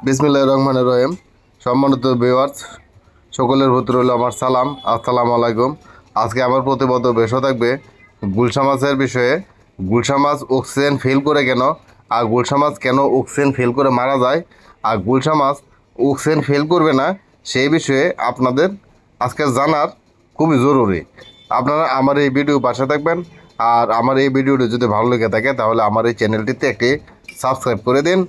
বিসমিল্লাহির রহমানির রহিম। সম্মানিত ভিউয়ার্স, সকলের প্রতি রইল আমার সালাম, আসসালামু আলাইকুম। আজকে আমার প্রতিবেদন বিষয় থাকবে গুলশা মাছের বিষয়ে। গুলশা মাছ অক্সিজেন ফেল করে কেন, আর গুলশা মাছ কেন অক্সিজেন ফেল করে মারা যায়, আর গুলশা মাছ অক্সিজেন ফেল করবে না সেই বিষয়ে আপনাদের আজকে জানার খুবই জরুরি। আপনারা আমার এই ভিডিও পাশে থাকবেন, আর আমার এই ভিডিওটি যদি ভালো লেগে থাকে তাহলে আমার এই চ্যানেলটিতে একটি সাবস্ক্রাইব করে দিন।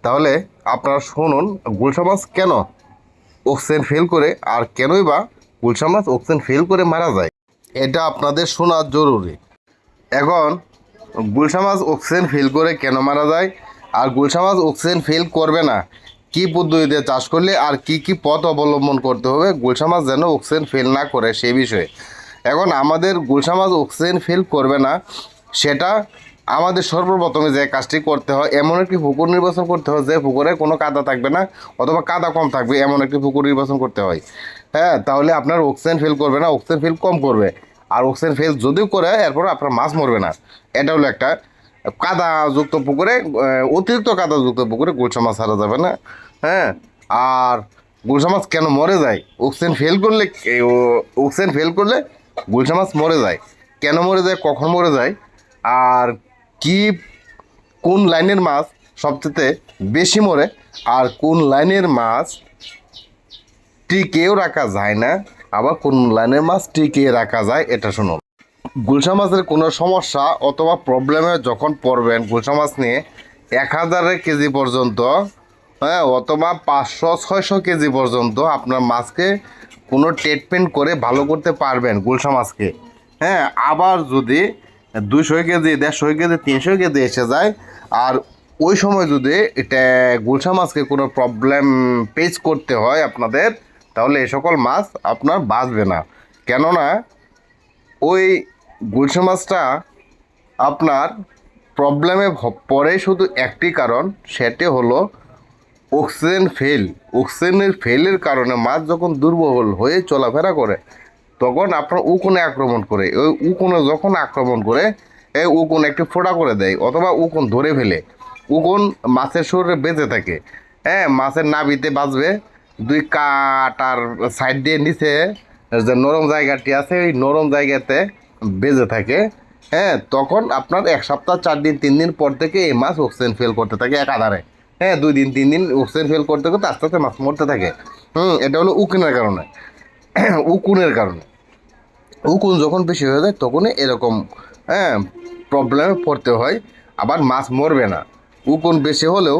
তাহলে আপনারা শুনুন গুলশা মাছ কেন অক্সিজেন ফেল করে, আর কেনই বা গুলশা মাছ অক্সিজেন ফেল করে মারা যায়, এটা আপনাদের শোনা জরুরি। এখন গুলশা মাছ অক্সিজেন ফেল করে কেন মারা যায়, আর গুলশা মাছ অক্সিজেন ফেল করবে না কী পদ্ধতিতে চাষ করলে আর কি কি পথ অবলম্বন করতে হবে গুলশা মাছ যেন অক্সিজেন ফেল না করে সেই বিষয়ে। এখন আমাদের গুলশা মাছ অক্সিজেন ফেল করবে না, সেটা আমাদের সর্বপ্রথমে যে কাজটি করতে হয়, এমন একটি পুকুর নির্বাচন করতে হয় যে পুকুরে কোনো কাদা থাকবে না অথবা কাদা কম থাকবে, এমন একটি পুকুর নির্বাচন করতে হয়। হ্যাঁ, তাহলে আপনার অক্সিজেন ফেল করবে না, অক্সিজেন ফেল কম করবে। আর অক্সিজেন ফেল যদিও করে এরপর আপনার মাছ মরবে না। এটা হলো একটা কাদাযুক্ত পুকুরে, অতিরিক্ত কাদাযুক্ত পুকুরে গুলশা মাছ ছাড়া যাবে না। হ্যাঁ, আর গুলশা মাছ কেন মরে যায়, অক্সিজেন ফেল করলে, অক্সিজেন ফেল করলে গুলশা মাছ মরে যায়, কেন মরে যায়, কখন মরে যায়, আর কি কোন লাইনের মাছ সবচেয়ে বেশি মরে, আর কোন লাইনের মাছ টিকেও রাখা যায় না, আবার কোন লাইনের মাছ টিকে রাখা যায়, এটা শুনুন। গুলশা মাছের কোনো সমস্যা অথবা প্রবলেমে যখন পড়বেন গুলশা মাছ নিয়ে, 1000 কেজি পর্যন্ত, হ্যাঁ, অথবা 500-600 কেজি পর্যন্ত আপনার মাছকে কোনো ট্রিটমেন্ট করে ভালো করতে পারবেন গুলশা মাছকে। হ্যাঁ, আবার যদি 200 কেজি, 150 কেজি, 300 কেজি এসে যায়, আর ওই সময় যদি এটা গুলশা মাছকে কোনো প্রবলেম ফেস করতে হয় আপনাদের, তাহলে এই সকল মাছ আপনার বাঁচবে না। কেননা ওই গুলশা মাছটা আপনার প্রবলেমে পড়ে শুধু একটি কারণ, সেটি হলো অক্সিজেন ফেল। অক্সিজেনের ফেলের কারণে মাছ যখন দুর্বল হয়ে চলাফেরা করে তখন আপনার উকুনে আক্রমণ করে। ওই উকুনে যখন আক্রমণ করে, এই উকুন একটি ফোঁটা করে দেয় অথবা উকুন ধরে ফেলে। উকুন মাছের শরীরে বেঁচে থাকে। হ্যাঁ, মাছের নাভিতে বাঁচবে, দুই কাটার সাইড দিয়ে নিচে যে নরম জায়গাটি আছে ওই নরম জায়গাতে বেঁচে থাকে। হ্যাঁ, তখন আপনার 1 সপ্তাহ, 4 দিন, 3 দিন পর থেকে এই মাছ অক্সিজেন ফেল করতে থাকে একাধারে। হ্যাঁ, 2 দিন 3 দিন অক্সিজেন ফেল করতে করতে আস্তে আস্তে মাছ মরতে থাকে। এটা হলো উকুনের কারণে। উকুনের কারণে উকুন যখন বেশি হয়ে যায় তখনই এরকম, হ্যাঁ, প্রবলেমে পড়তে হয়। আবার মাছ মরবে না উকুন বেশি হলেও।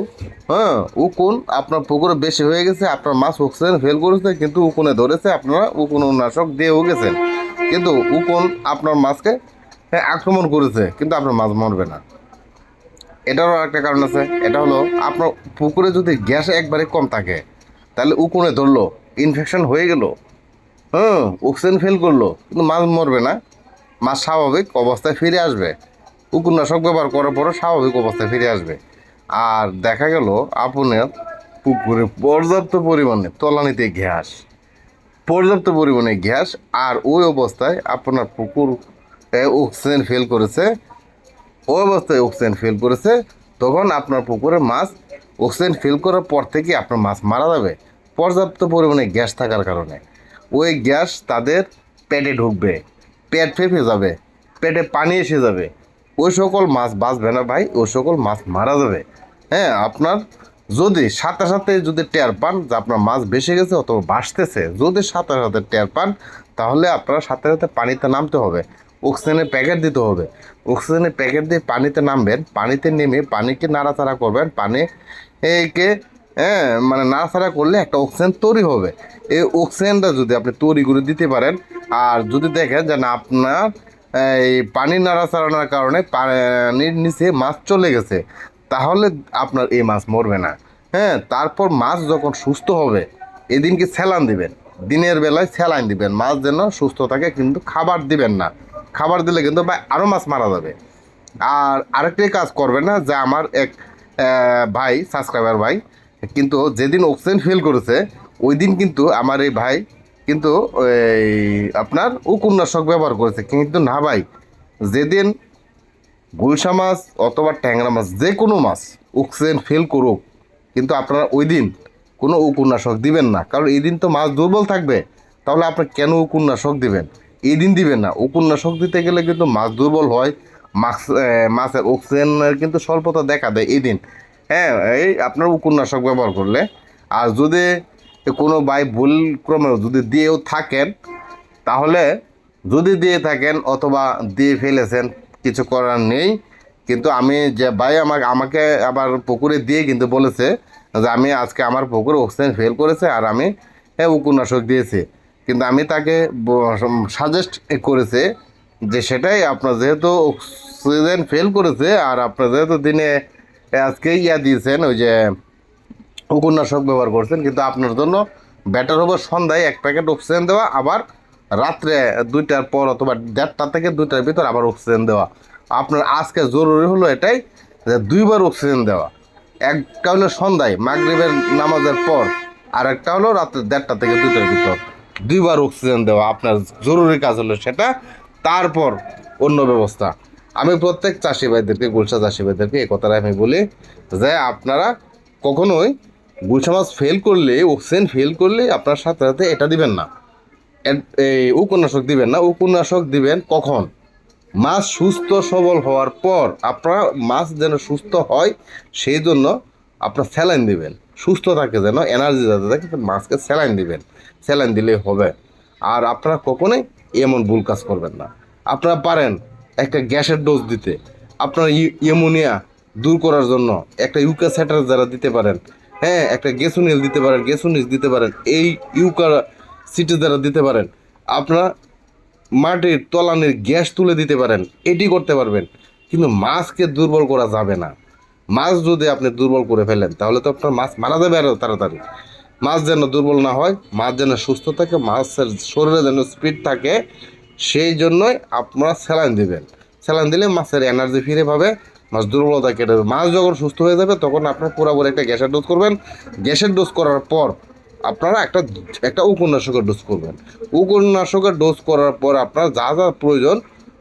হ্যাঁ, উকুন আপনার পুকুরে বেশি হয়ে গেছে, আপনার মাছ অক্সিজেন ফেল করেছে, কিন্তু উকুনে ধরেছে, আপনারা উকুননাশক দিয়েও গেছেন, কিন্তু উকুন আপনার মাছকে, হ্যাঁ, আক্রমণ করেছে, কিন্তু আপনার মাছ মরবে না। এটারও একটা কারণ আছে, এটা হলো আপনার পুকুরে যদি গ্যাস একবারে কম থাকে তাহলে উকুনে ধরলো, ইনফেকশন হয়ে গেল, হ্যাঁ, অক্সিজেন ফেল করলো, কিন্তু মাছ মরবে না, মাছ স্বাভাবিক অবস্থায় ফিরে আসবে। উপন্যাসক ব্যবহার করার পরও স্বাভাবিক অবস্থায় ফিরে আসবে। আর দেখা গেল আপনার পুকুরে পর্যাপ্ত পরিমাণে তলানিতে গ্যাস, পর্যাপ্ত পরিমাণে গ্যাস, আর ওই অবস্থায় আপনার পুকুর অক্সিজেন ফেল করেছে, ওই অবস্থায় অক্সিজেন ফেল করেছে, তখন আপনার পুকুরে মাছ অক্সিজেন ফেল করার পর থেকে আপনার মাছ মারা যাবে পর্যাপ্ত পরিমাণে গ্যাস থাকার কারণে। ওই গ্যাস তাদের পেটে ঢুকবে, পেট ফেঁপে যাবে, পেটে পানি এসে যাবে, ওই সকল মাছ বাঁচবে না ভাই, ওই সকল মাছ মারা যাবে। হ্যাঁ, আপনার যদি সাথে সাথে যদি টের পান যে আপনার মাছ বেশি গেছে অথবা বাঁচতেছে, যদি সাথে সাথে টের পান তাহলে আপনার সাথে সাথে পানিতে নামতে হবে, অক্সিজেনের প্যাকেট দিতে হবে। অক্সিজেনের প্যাকেট দিয়ে পানিতে নামবেন, পানিতে নেমে পানিকে নাড়াচাড়া করবেন, পানি একে, হ্যাঁ, মানে নাড়াচাড়া করলে একটা অক্সিজেন তৈরি হবে। এই অক্সিজেনটা যদি আপনি তৈরি করে দিতে পারেন, আর যদি দেখেন যে না আপনার এই পানি নাড়াচাড়ানোর কারণে পানির নিচে মাছ চলে গেছে, তাহলে আপনার এই মাছ মরবে না। হ্যাঁ, তারপর মাছ যখন সুস্থ হবে এদিনকে স্যালান দিবেন, দিনের বেলায় স্যালাইন দিবেন, মাছ যেন সুস্থ থাকে, কিন্তু খাবার দিবেন না। খাবার দিলে কিন্তু ভাই আরও মাছ মারা যাবে। আর আরেকটি কাজ করবেন না, যে আমার এক ভাই, সাবস্ক্রাইবার ভাই, কিন্তু যেদিন অক্সিজেন ফেল করেছে ওই দিন কিন্তু আমার এই ভাই কিন্তু এই আপনার উপন্যাসক ব্যবহার করেছে, কিন্তু না ভাই, যেদিন গুলশা মাছ অথবা ট্যাংরা মাছ যে কোনো মাছ অক্সিজেন ফেল করুক, কিন্তু আপনারা ওই দিন কোনো উপন্যাসক দিবেন না, কারণ এই দিন তো মাছ দুর্বল থাকবে। তাহলে আপনি কেন উপন্যাসক দিবেন? এই দিন দিবেন না। উপন্যাসক দিতে গেলে কিন্তু মাছ দুর্বল হয়, মাছের অক্সিজেনের কিন্তু স্বল্পতা দেখা দেয় এই দিন। হ্যাঁ, এই আপনার উপন্যাসক ব্যবহার করলে। আর যদি কোনো ভাই ভুল ক্রমেও যদি দিয়েও থাকেন, তাহলে যদি দিয়ে থাকেন অথবা দিয়ে ফেলেছেন, কিছু করার নেই। কিন্তু আমি যে ভাই আমাকে আবার পুকুরে দিয়ে কিন্তু বলেছে যে আমি আজকে আমার পুকুরে অক্সিজেন ফেল করেছে আর আমি উপন্যাসক দিয়েছি। কিন্তু আমি তাকে সাজেস্ট করেছে যে সেটাই, আপনার যেহেতু অক্সিজেন ফেল করেছে আর আপনার যেহেতু দিনে আজকে দিয়েছেন ওই যে উপন্যাসক ব্যবহার করছেন, কিন্তু আপনার জন্য বেটার হবে সন্ধ্যায় 1 প্যাকেট অক্সিজেন দেওয়া, আবার রাত্রে 2টার পর অথবা 1:30 থেকে 2টার ভিতর আবার অক্সিজেন দেওয়া। আপনার আজকে জরুরি হলো এটাই যে 2বার অক্সিজেন দেওয়া। একটা হলো সন্ধ্যায় মাগরিবের নামাজের পর, আর একটা হলো রাত্রে 1:30 থেকে 2টার ভিতর 2বার অক্সিজেন দেওয়া আপনার জরুরি কাজ হলো সেটা। তারপর অন্য ব্যবস্থা। আমি প্রত্যেক চাষি ভাইদেরকে, গুলশা চাষি ভাইদেরকে এই কথাটা আমি বলি যে আপনারা কখনোই গুলশা মাছ ফেল করলে, অক্সিজেন ফেল করলে আপনার সাথে সাথে এটা দিবেন না, এই উপন্যাসক দিবেন না। উপন্যাসক দিবেন কখন? মাছ সুস্থ সবল হওয়ার পর। আপনারা মাছ যেন সুস্থ হয় সেই জন্য আপনার স্যালাইন দিবেন, সুস্থ থাকে যেন, এনার্জি যাতে থাকে, মাছকে স্যালাইন দিবেন। স্যালাইন দিলেই হবে। আর আপনারা কখনোই এমন ভুল কাজ করবেন না। আপনারা পারেন একটা গ্যাসের ডোজ দিতে, আপনারা ইউমোনিয়া দূর করার জন্য একটা ইউকাসেটার যারা দিতে পারেন, হ্যাঁ, একটা গেসুনিল দিতে পারেন, গেসুনিস দিতে পারেন, এই ইউকা সিটি যারা দিতে পারেন, আপনারা মাটির তলানির গ্যাস তুলে দিতে পারেন, এটি করতে পারবেন। কিন্তু মাছকে দুর্বল করা যাবে না। মাছ যদি আপনি দুর্বল করে ফেলেন তাহলে তো আপনার মাছ মারা যাবে আরও তাড়াতাড়ি। মাছ যেন দুর্বল না হয়, মাছ যেন সুস্থ থাকে, মাছের শরীরে যেন স্পিড থাকে, সেই জন্যই আপনারা স্যালাইন দিবেন। স্যালাইন দিলে মাছের এনার্জি ফিরে পাবে, মাছ দুর্বলতা কেটে যাবে। মাছ যখন সুস্থ হয়ে যাবে তখন আপনার পুরোপুরি একটা গ্যাসের ডোজ করবেন। গ্যাসের ডোজ করার পর আপনারা একটা উপন্যাসকের ডোজ করবেন। উপন্যাসকের ডোজ করার পর আপনার যা যা প্রয়োজন,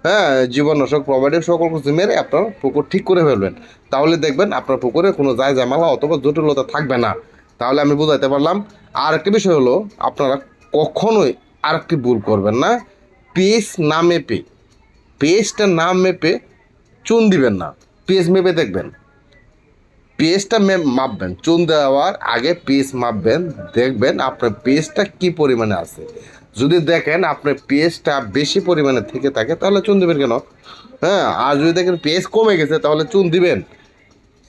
হ্যাঁ, জীবাণুনাশক প্রোবায়োটিক সকল কিছু মেরে আপনার পুকুর ঠিক করে ফেলবেন। তাহলে দেখবেন আপনার পুকুরে কোনো ঝামেলা অথবা জটিলতা থাকবে না। তাহলে আমি বুঝাইতে পারলাম। আর একটা বিষয় হলো, আপনারা কখনোই আরেকটি ভুল করবেন না, পিএইচ না মেপে, পিএইচটা না মেপে চুন দিবেন না। পিএইচ মেপে দেখবেন, পিএইচটা মাপবেন, চুন দেওয়ার আগে পিএইচ মাপবেন, দেখবেন আপনার পিএইচটা কী পরিমাণে আছে। যদি দেখেন আপনার পিএইচটা বেশি পরিমাণে থেকে থাকে তাহলে চুন দেবেন কেন? হ্যাঁ, আর যদি দেখেন পিএইচ কমে গেছে তাহলে চুন দিবেন।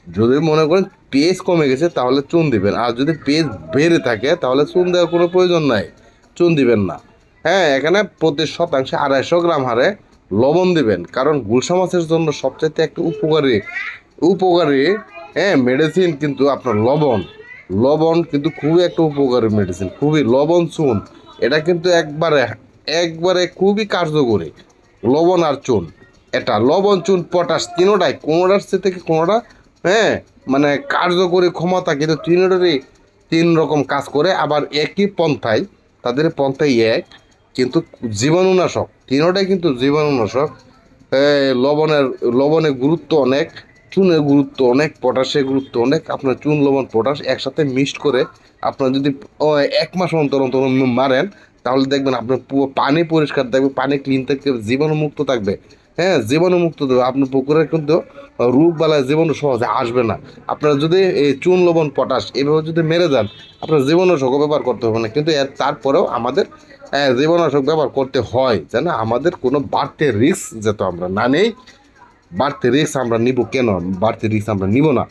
যদি মনে করেন পিএইচ কমে গেছে তাহলে চুন দিবেন, আর যদি পিএইচ বেড়ে থাকে তাহলে চুন দেওয়ার কোনো প্রয়োজন নাই, চুন দিবেন না। হ্যাঁ, এখানে প্রতি শতাংশে 250 গ্রাম হারে লবণ দিবেন, কারণ গুলশা মাছের জন্য সবচাইতে একটা উপকারী মেডিসিন কিন্তু আপনার লবণ। লবণ কিন্তু খুবই একটা উপকারী মেডিসিন, খুবই। লবণ চুন এটা কিন্তু একবারে খুবই কার্যকরী। লবণ আর চুন, এটা লবণ চুন পটাশ তিনোটাই, কোনোটার থেকে কোনোটা মানে কার্যকরী ক্ষমতা কিন্তু তিনোটারই 3 রকম কাজ করে। আবার একই পন্থায়, তাদের পন্থাই এক, কিন্তু জীবাণুনাশক তিনোটাই কিন্তু জীবাণুনাশক। লবণের গুরুত্ব অনেক, চুনের গুরুত্ব অনেক, পটাশের গুরুত্ব অনেক। আপনার চুন লবণ পটাশ একসাথে মিক্সড করে আপনার যদি 1 মাস অন্তর অন্তর মারেন তাহলে দেখবেন আপনার পুরো পানি পরিষ্কার থাকবে, পানি ক্লিন থাকবে, জীবাণুমুক্ত থাকবে। হ্যাঁ, জীবাণুমুক্ত দেবে, আপনার পুকুরে কিন্তু রোগ বালায় জীবাণু সহজে আসবে না। আপনারা যদি এই চুন লবণ পটাশ এভাবে যদি মেরে যান, আপনার জীবাণুনাশক ব্যবহার করতে হবে না। কিন্তু তারপরেও আমাদের জীবাণুনাশক ব্যবহার করতে হয় যেন আমাদের কোনো বাড়তি রিস্ক যাতে আমরা না নেই। বাড়তি রিস্ক আমরা নিব কেন? বাড়তি রিস্ক আমরা নিব না।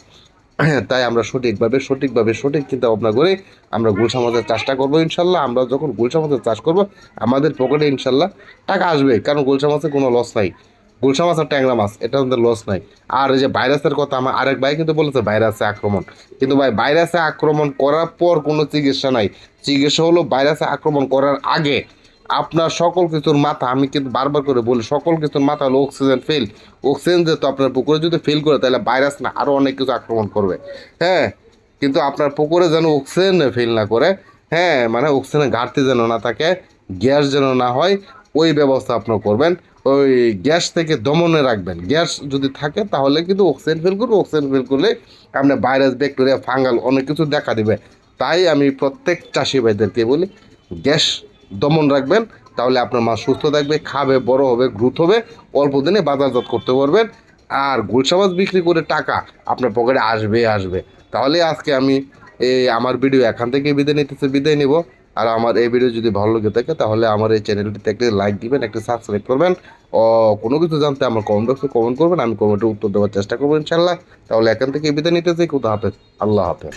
তাই আমরা সঠিক চিন্তা ভাবনা করে আমরা গুলশা মাছের চাষটা করবো ইনশাল্লাহ। আমরা যখন গুলশা মাছের চাষ করবো আমাদের পকেটে ইনশাল্লাহ টাকা আসবে, কারণ গুলশা মাছের কোনো লস নাই। গুলশা মাছ আর ট্যাংরা মাছ এটা আমাদের লস নাই। আর এই যে ভাইরাসের কথা আমার আরেক ভাই কিন্তু বলেছে ভাইরাসে আক্রমণ, কিন্তু ভাই ভাইরাসে আক্রমণ করার পর কোনো চিকিৎসা নাই। চিকিৎসা হলো ভাইরাসে আক্রমণ করার আগে আপনার সকল কিছুর মাথা, আমি কিন্তু বারবার করে বলি, সকল কিছুর মাথা হলো অক্সিজেন ফেল। অক্সিজেন যেহেতু আপনার পুকুরে যদি ফেল করে তাহলে ভাইরাস না আরও অনেক কিছু আক্রমণ করবে। হ্যাঁ, কিন্তু আপনার পুকুরে যেন অক্সিজেন ফেল না করে, হ্যাঁ, মানে অক্সিজেনের ঘাটতি যেন না থাকে, গ্যাস যেন না হয়, ওই ব্যবস্থা আপনার করবেন। ওই গ্যাস থেকে দমনে রাখবেন। গ্যাস যদি থাকে তাহলে কিন্তু অক্সিজেন ফেল করবে, অক্সিজেন ফেল করলে আপনার ভাইরাস ব্যাকটেরিয়া ফাঙ্গাল অনেক কিছু দেখা দিবে। তাই আমি প্রত্যেক চাষি ভাইদেরকে বলি গ্যাস দমন রাখবেন, তাহলে আপনার মাছ সুস্থ থাকবে, খাবে, বড় হবে, গ্রোথ হবে, অল্প দিনে বাজারজাত করতে পারবেন। আর গুলশা মাছ বিক্রি করে টাকা আপনার পকেটে আসবে আসবে। তাহলে আজকে আমি আমার ভিডিও এখান থেকে বিদায় নিব। আর আমার এই ভিডিও যদি ভালো লেগে থাকে তাহলে আমার এই চ্যানেলটিতে একটা লাইক দিবেন, একটা সাবস্ক্রাইব করবেন। ও কোনো কিছু জানতে আমার কমেন্ট বক্সে কমেন্ট করবেন, আমি কমেন্টের উত্তর দেওয়ার চেষ্টা করবো ইনশাল্লাহ। তাহলে এখান থেকে বিদায় নিতেছি, খুদা হাফেজ, আল্লাহ হাফেজ।